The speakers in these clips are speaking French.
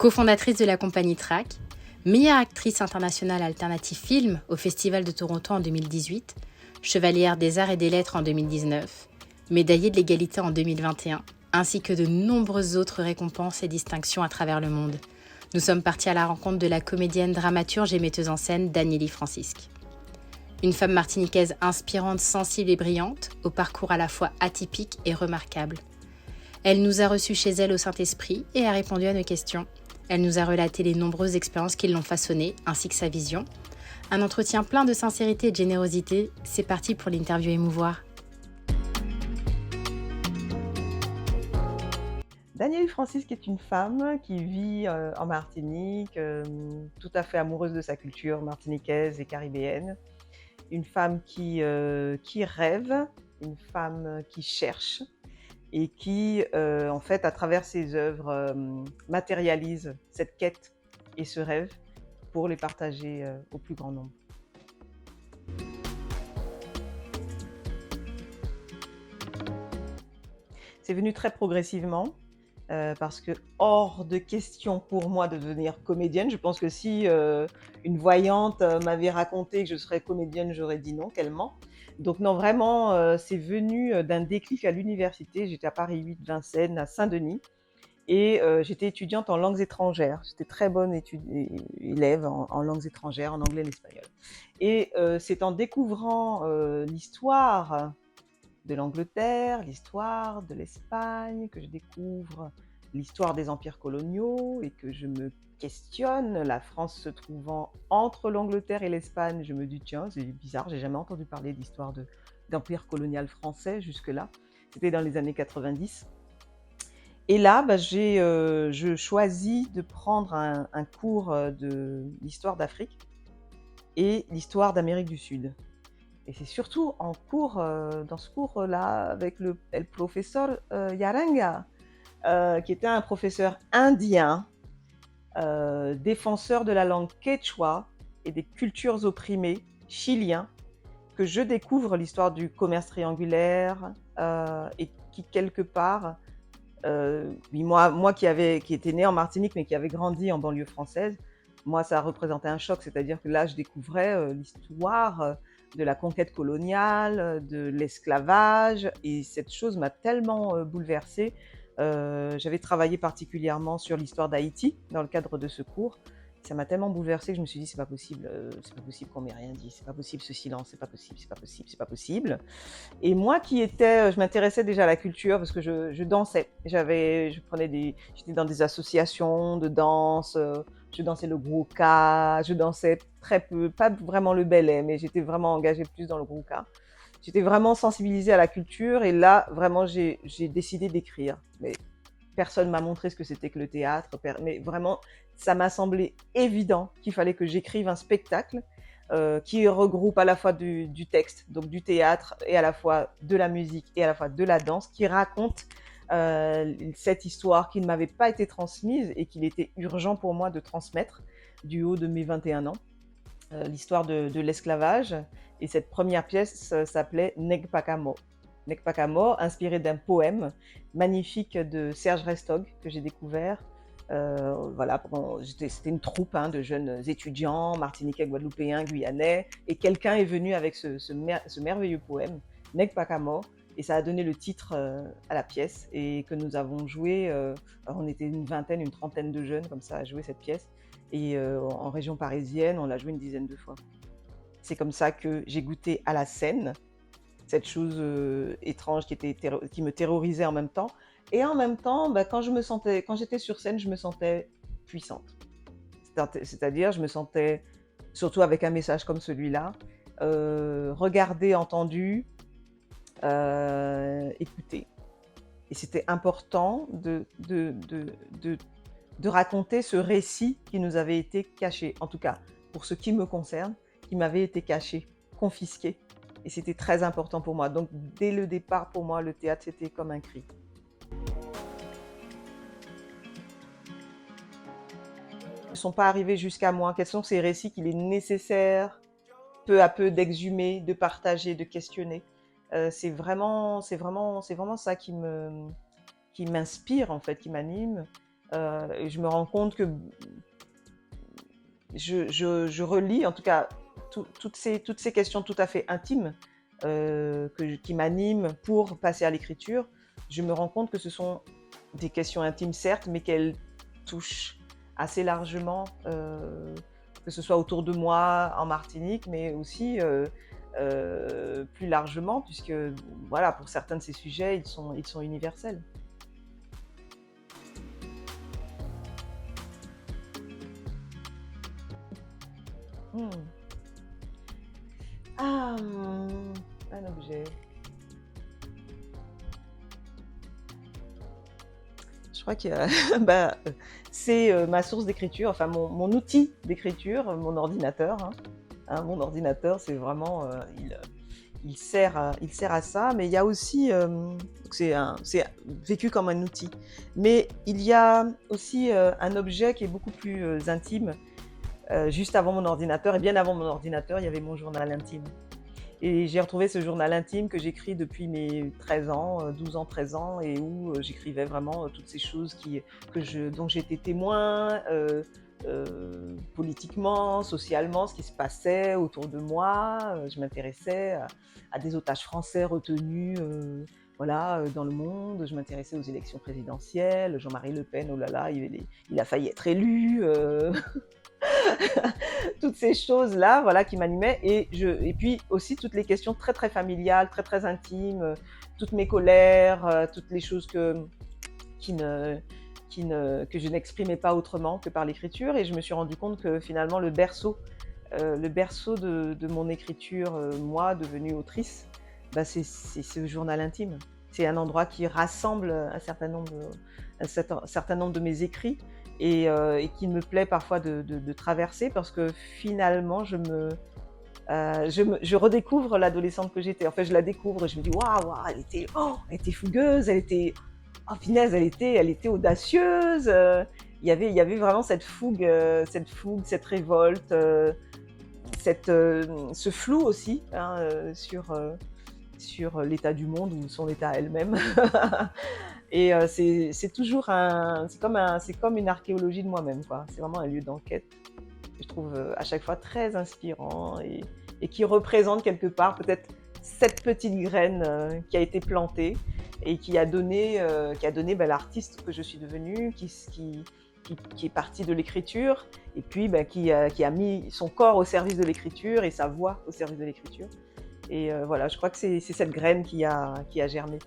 Cofondatrice de la compagnie Track, meilleure actrice internationale alternative film au Festival de Toronto en 2018, chevalière des arts et des lettres en 2019, médaillée de l'égalité en 2021, ainsi que de nombreuses autres récompenses et distinctions à travers le monde. Nous sommes partis à la rencontre de la comédienne, dramaturge et metteuse en scène Daniélie Francisque. Une femme martiniquaise inspirante, sensible et brillante, au parcours à la fois atypique et remarquable. Elle nous a reçus chez elle au Saint-Esprit et a répondu à nos questions. Elle nous a relaté les nombreuses expériences qui l'ont façonnée, ainsi que sa vision. Un entretien plein de sincérité et de générosité. C'est parti pour l'interview émouvoir. Daniélie Francisque est une femme qui vit en Martinique, tout à fait amoureuse de sa culture martiniquaise et caribéenne. Une femme qui rêve, une femme qui cherche et qui, en fait, à travers ses œuvres, matérialise cette quête et ce rêve pour les partager au plus grand nombre. C'est venu très progressivement. Parce que hors de question pour moi de devenir comédienne. Je pense que si une voyante m'avait raconté que je serais comédienne, j'aurais dit non, qu'elle ment. Donc non, vraiment, c'est venu d'un déclic à l'université. J'étais à Paris 8, Vincennes, à Saint-Denis, et j'étais étudiante en langues étrangères. J'étais très bonne élève en langues étrangères, en anglais et en espagnol. Et c'est en découvrant l'histoire de l'Angleterre, l'histoire de l'Espagne, que je découvre l'histoire des empires coloniaux et que je me questionne, la France se trouvant entre l'Angleterre et l'Espagne, je me dis tiens, c'est bizarre, j'ai jamais entendu parler d'histoire d'empire colonial français jusque-là. C'était dans les années 90. Et là, je choisis de prendre un cours de l'histoire d'Afrique et l'histoire d'Amérique du Sud. Et c'est surtout en cours, dans ce cours-là, avec le professeur Yaranga, qui était un professeur indien, défenseur de la langue quechua et des cultures opprimées chiliens, que je découvre l'histoire du commerce triangulaire et qui, quelque part, moi qui étais née en Martinique mais qui avait grandi en banlieue française, moi ça représentait un choc, c'est-à-dire que là je découvrais l'histoire de la conquête coloniale, de l'esclavage, et cette chose m'a tellement bouleversée. J'avais travaillé particulièrement sur l'histoire d'Haïti dans le cadre de ce cours. Ça m'a tellement bouleversée que je me suis dit c'est pas possible qu'on m'ait rien dit, c'est pas possible ce silence, c'est pas possible, c'est pas possible, c'est pas possible. Et moi je m'intéressais déjà à la culture parce que je dansais. J'étais dans des associations de danse, je dansais le grouka, je dansais très peu, pas vraiment le ballet, mais j'étais vraiment engagée plus dans le grouka. J'étais vraiment sensibilisée à la culture et là, vraiment, j'ai décidé d'écrire. Mais personne m'a montré ce que c'était que le théâtre, mais vraiment, ça m'a semblé évident qu'il fallait que j'écrive un spectacle qui regroupe à la fois du texte, donc du théâtre, et à la fois de la musique et à la fois de la danse, qui raconte cette histoire qui ne m'avait pas été transmise et qu'il était urgent pour moi de transmettre du haut de mes 21 ans, l'histoire de l'esclavage. Et cette première pièce s'appelait Negpakamo. Negpakamo, inspiré d'un poème magnifique de Serge Restog que j'ai découvert. Voilà, c'était une troupe de jeunes étudiants, martiniquais, guadeloupéens, guyanais, et quelqu'un est venu avec ce merveilleux poème, Negpakamo, et ça a donné le titre à la pièce, et que nous avons joué, on était une vingtaine, une trentaine de jeunes comme ça à jouer cette pièce, et en région parisienne, on l'a joué une dizaine de fois. C'est comme ça que j'ai goûté à la scène, cette chose étrange qui me terrorisait en même temps. Et en même temps, quand j'étais sur scène, je me sentais puissante. C'est-à-dire, je me sentais, surtout avec un message comme celui-là, regardée, entendue, écoutée. Et c'était important de raconter ce récit qui nous avait été caché, en tout cas pour ce qui me concerne, qui m'avait été caché, confisqué. Et c'était très important pour moi. Donc, dès le départ, pour moi, le théâtre, c'était comme un cri. Ils ne sont pas arrivés jusqu'à moi. Quels sont ces récits qu'il est nécessaire, peu à peu, d'exhumer, de partager, de questionner. C'est vraiment ça qui m'inspire, en fait, qui m'anime. Et je me rends compte que je relis, en tout cas, toutes ces questions tout à fait intimes qui m'animent pour passer à l'écriture. Je me rends compte que ce sont des questions intimes, certes, mais qu'elles touchent assez largement, que ce soit autour de moi en Martinique, mais aussi plus largement, puisque voilà, pour certains de ces sujets, ils sont universels. Hmm. Ah, un objet. Je crois que bah, c'est ma source d'écriture, enfin mon outil d'écriture, mon ordinateur. Hein. Hein, mon ordinateur, c'est vraiment, il sert à ça, mais il y a aussi, c'est vécu comme un outil. Mais il y a aussi un objet qui est beaucoup plus intime. Juste avant mon ordinateur, et bien avant mon ordinateur, il y avait mon journal intime. Et j'ai retrouvé ce journal intime que j'écris depuis mes 13 ans, 12 ans, 13 ans, et où j'écrivais vraiment toutes ces choses dont j'étais témoin, politiquement, socialement, ce qui se passait autour de moi. Je m'intéressais à des otages français retenus voilà, dans le monde. Je m'intéressais aux élections présidentielles. Jean-Marie Le Pen, oh là là, il a failli être élu. Toutes ces choses-là, voilà, qui m'animaient. Et puis aussi toutes les questions très, très familiales, très, très intimes, toutes mes colères, toutes les choses qui ne, que je n'exprimais pas autrement que par l'écriture. Et je me suis rendu compte que finalement, le berceau de mon écriture, moi, devenue autrice, bah, c'est ce journal intime. C'est un endroit qui rassemble un certain nombre de mes écrits et qu'il me plaît parfois de traverser parce que finalement, je redécouvre l'adolescente que j'étais. En fait, je la découvre, je me dis waouh, waouh, elle était fougueuse, oh finesse, elle était audacieuse. Il y avait vraiment cette révolte, ce flou aussi hein, sur l'état du monde ou son état elle-même. Et c'est toujours c'est comme une archéologie de moi-même, quoi. C'est vraiment un lieu d'enquête que je trouve à chaque fois très inspirant et qui représente quelque part peut-être cette petite graine qui a été plantée et qui a donné ben, l'artiste que je suis devenue, qui est parti de l'écriture et puis ben, qui a mis son corps au service de l'écriture et sa voix au service de l'écriture. Et voilà, je crois que c'est cette graine qui a germé.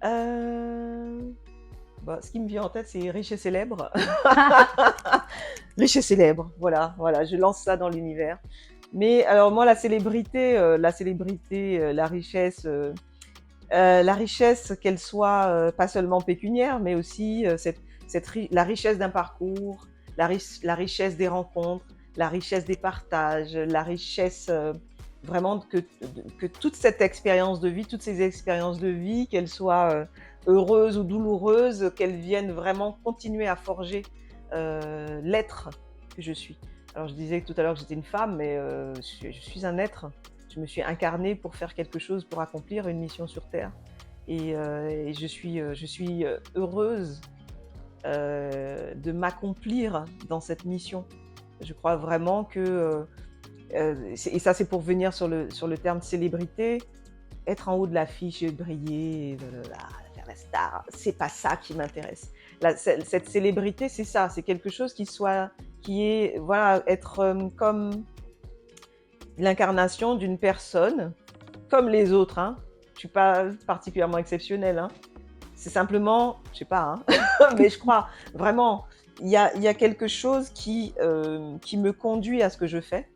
Euh, Bah, ce qui me vient en tête, c'est riche et célèbre. Riche et célèbre, voilà, voilà, je lance ça dans l'univers. Mais alors moi, la richesse, qu'elle soit pas seulement pécuniaire, mais aussi la richesse d'un parcours, la richesse des rencontres, la richesse des partages, la richesse vraiment que toute cette expérience de vie, toutes ces expériences de vie, qu'elles soient heureuses ou douloureuses, qu'elles viennent vraiment continuer à forger l'être que je suis. Alors je disais tout à l'heure que j'étais une femme, mais je suis un être. Je me suis incarnée pour faire quelque chose, pour accomplir une mission sur Terre. Et je suis heureuse de m'accomplir dans cette mission. Je crois vraiment que, et ça c'est pour venir sur le terme célébrité, être en haut de l'affiche et briller, faire la star, c'est pas ça qui m'intéresse. Cette célébrité, c'est ça, c'est quelque chose qui est, voilà, être comme l'incarnation d'une personne, comme les autres, hein. Je suis pas particulièrement exceptionnelle, hein. C'est simplement, je sais pas, hein, mais je crois vraiment, il y a quelque chose qui me conduit à ce que je fais.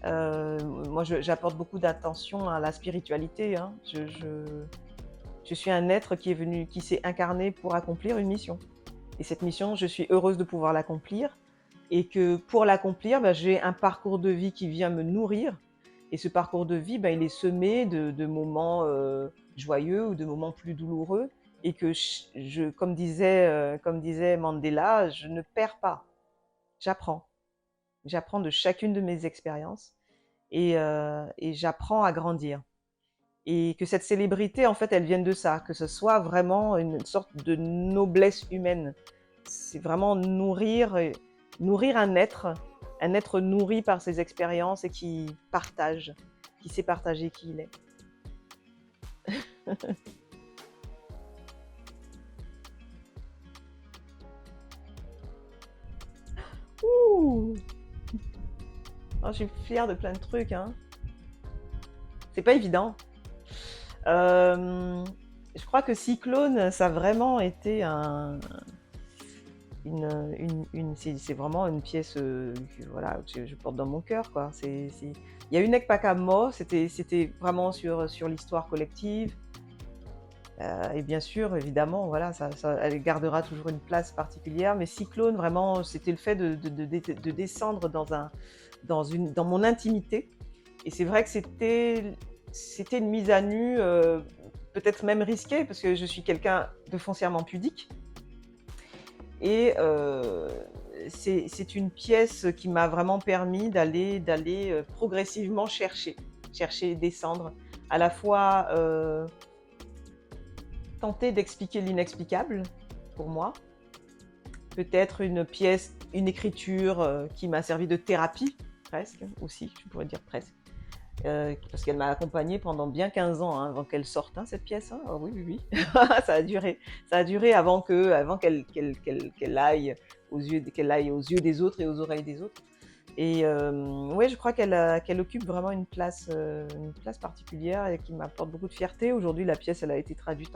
Moi, j'apporte beaucoup d'attention à la spiritualité, hein. Je suis un être qui s'est incarné pour accomplir une mission. Et cette mission, je suis heureuse de pouvoir l'accomplir. Et que pour l'accomplir, bah, j'ai un parcours de vie qui vient me nourrir. Et ce parcours de vie, bah, il est semé de moments joyeux ou de moments plus douloureux. Et que, comme disait Mandela, je ne perds pas, j'apprends. J'apprends de chacune de mes expériences. et j'apprends à grandir. Et que cette célébrité, en fait, elle vienne de ça, que ce soit vraiment une sorte de noblesse humaine. C'est vraiment nourrir un être nourri par ses expériences et qui sait partager qui il est. Ouh. Oh, je suis fière de plein de trucs, hein. C'est pas évident. Je crois que Cyclone, ça a vraiment été c'est vraiment une pièce voilà, que je porte dans mon cœur, quoi. Il y a une Ekpakamo, c'était vraiment sur l'histoire collective. Et bien sûr, évidemment, voilà, elle gardera toujours une place particulière. Mais Cyclone, vraiment, c'était le fait de descendre dans mon intimité. Et c'est vrai que c'était une mise à nu, peut-être même risquée, parce que je suis quelqu'un de foncièrement pudique. Et c'est une pièce qui m'a vraiment permis d'aller progressivement chercher, descendre, à la fois tenter d'expliquer l'inexplicable pour moi, peut-être une pièce, une écriture qui m'a servi de thérapie, presque aussi, je pourrais dire presque. Parce qu'elle m'a accompagnée pendant bien 15 ans avant qu'elle sorte, hein, cette pièce. Hein. Oh, oui, oui, oui. Ça a duré avant qu'elle aille aux yeux des autres et aux oreilles des autres. Et ouais, je crois qu'elle occupe vraiment une place particulière et qui m'apporte beaucoup de fierté. Aujourd'hui, la pièce, elle a été traduite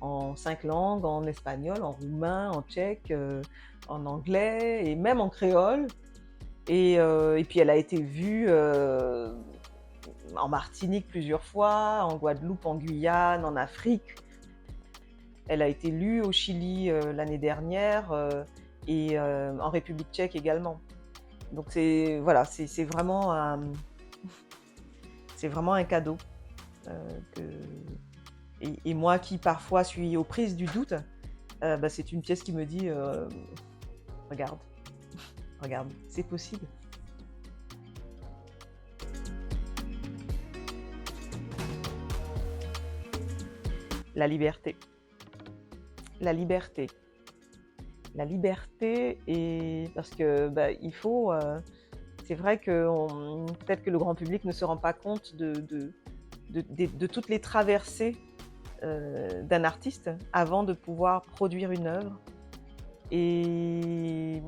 en 5 langues, en espagnol, en roumain, en tchèque, en anglais et même en créole. Et puis, elle a été vue en Martinique plusieurs fois, en Guadeloupe, en Guyane, en Afrique. Elle a été lue au Chili l'année dernière et en République tchèque également. Donc c'est vraiment un cadeau. Que... et moi qui parfois suis aux prises du doute, c'est une pièce qui me dit regarde, regarde, c'est possible. La liberté. La liberté. La liberté, et parce que il faut. C'est vrai que peut-être que le grand public ne se rend pas compte de toutes les traversées d'un artiste avant de pouvoir produire une œuvre. Et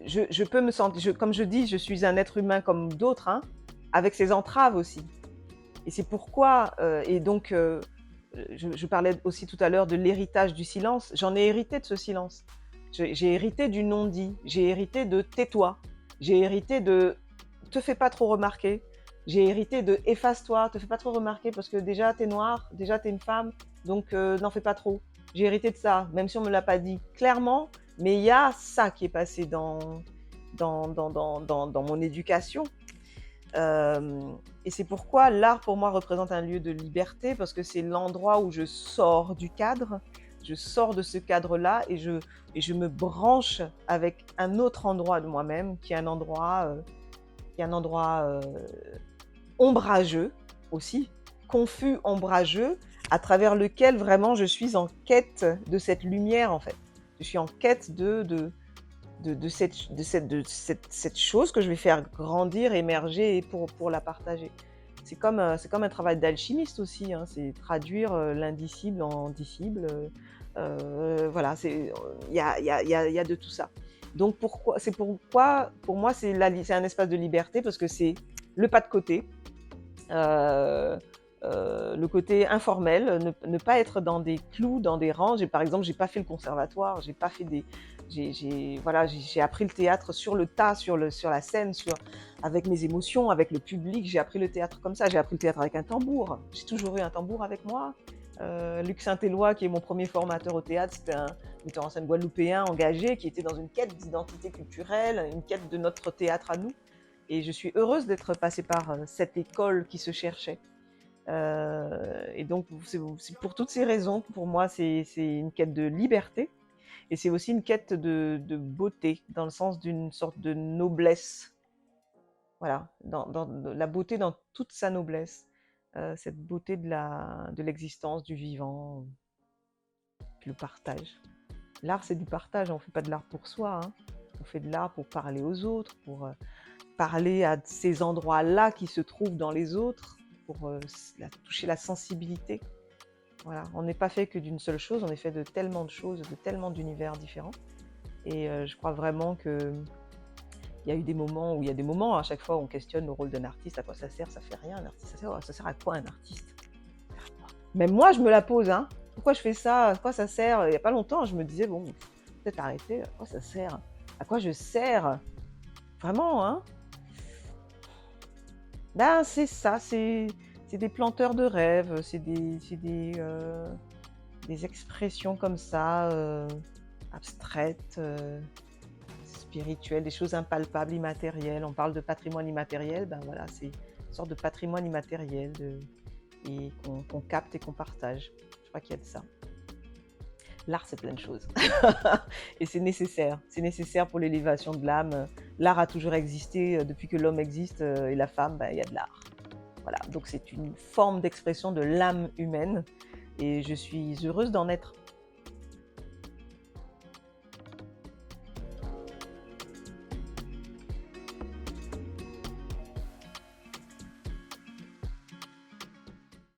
je peux me sentir, comme je dis, je suis un être humain comme d'autres, hein, avec ses entraves aussi. Et c'est pourquoi, et donc je parlais aussi tout à l'heure de l'héritage du silence. J'en ai hérité de ce silence. J'ai hérité du non-dit. J'ai hérité de tais-toi. J'ai hérité de te fais pas trop remarquer. J'ai hérité de efface-toi, te fais pas trop remarquer parce que déjà t'es noire, déjà t'es une femme, donc n'en fais pas trop. J'ai hérité de ça, même si on me l'a pas dit clairement, mais il y a ça qui est passé dans mon éducation. Et c'est pourquoi l'art pour moi représente un lieu de liberté, parce que c'est l'endroit où je sors du cadre, je sors de ce cadre-là et je me branche avec un autre endroit de moi-même qui est un endroit ombrageux aussi, confus, ombrageux, à travers lequel vraiment je suis en quête de cette lumière en fait. Je suis en quête de cette chose que je vais faire grandir, émerger pour la partager. C'est comme un travail d'alchimiste aussi, hein, c'est traduire l'indicible en dicible. Voilà, il y a de tout ça. Donc pourquoi pour moi c'est un espace de liberté, parce que c'est le pas de côté, le côté informel, ne pas être dans des clous, dans des rangs. Par exemple, j'ai pas fait le conservatoire, j'ai pas fait j'ai appris le théâtre sur le tas, sur la scène, avec mes émotions, avec le public. J'ai appris le théâtre comme ça. J'ai appris le théâtre avec un tambour. J'ai toujours eu un tambour avec moi. Luc Saint-Éloi, qui est mon premier formateur au théâtre, c'était un metteur en scène guadeloupéen engagé qui était dans une quête d'identité culturelle, une quête de notre théâtre à nous. Et je suis heureuse d'être passée par cette école qui se cherchait. Et donc, c'est pour toutes ces raisons que pour moi, c'est une quête de liberté. Et c'est aussi une quête de beauté, dans le sens d'une sorte de noblesse. Voilà, dans la beauté dans toute sa noblesse. Cette beauté de l'existence, du vivant, puis le partage. L'art, c'est du partage, on ne fait pas de l'art pour soi, hein. On fait de l'art pour parler aux autres, pour parler à ces endroits-là qui se trouvent dans les autres, pour toucher la sensibilité. Voilà, on n'est pas fait que d'une seule chose, on est fait de tellement de choses, de tellement d'univers différents. Et je crois vraiment qu'il y a eu des moments où il y a des moments, à chaque fois, où on questionne le rôle d'un artiste, à quoi ça sert, ça fait rien, un artiste, ça sert à quoi un artiste? Même moi, je me la pose, hein. Pourquoi je fais ça? À quoi ça sert? Il n'y a pas longtemps, je me disais, bon, peut-être arrêter, à quoi ça sert? À quoi je sers? Vraiment, hein? Ben, c'est ça, c'est des planteurs de rêves, c'est des expressions comme ça, abstraites, spirituelles, des choses impalpables, immatérielles. On parle de patrimoine immatériel, ben voilà, c'est une sorte de patrimoine immatériel et qu'on capte et qu'on partage. Je crois qu'il y a de ça. L'art, c'est plein de choses. Et c'est nécessaire pour l'élévation de l'âme. L'art a toujours existé, depuis que l'homme existe, et la femme, ben, il y a de l'art. Voilà, donc c'est une forme d'expression de l'âme humaine, et je suis heureuse d'en être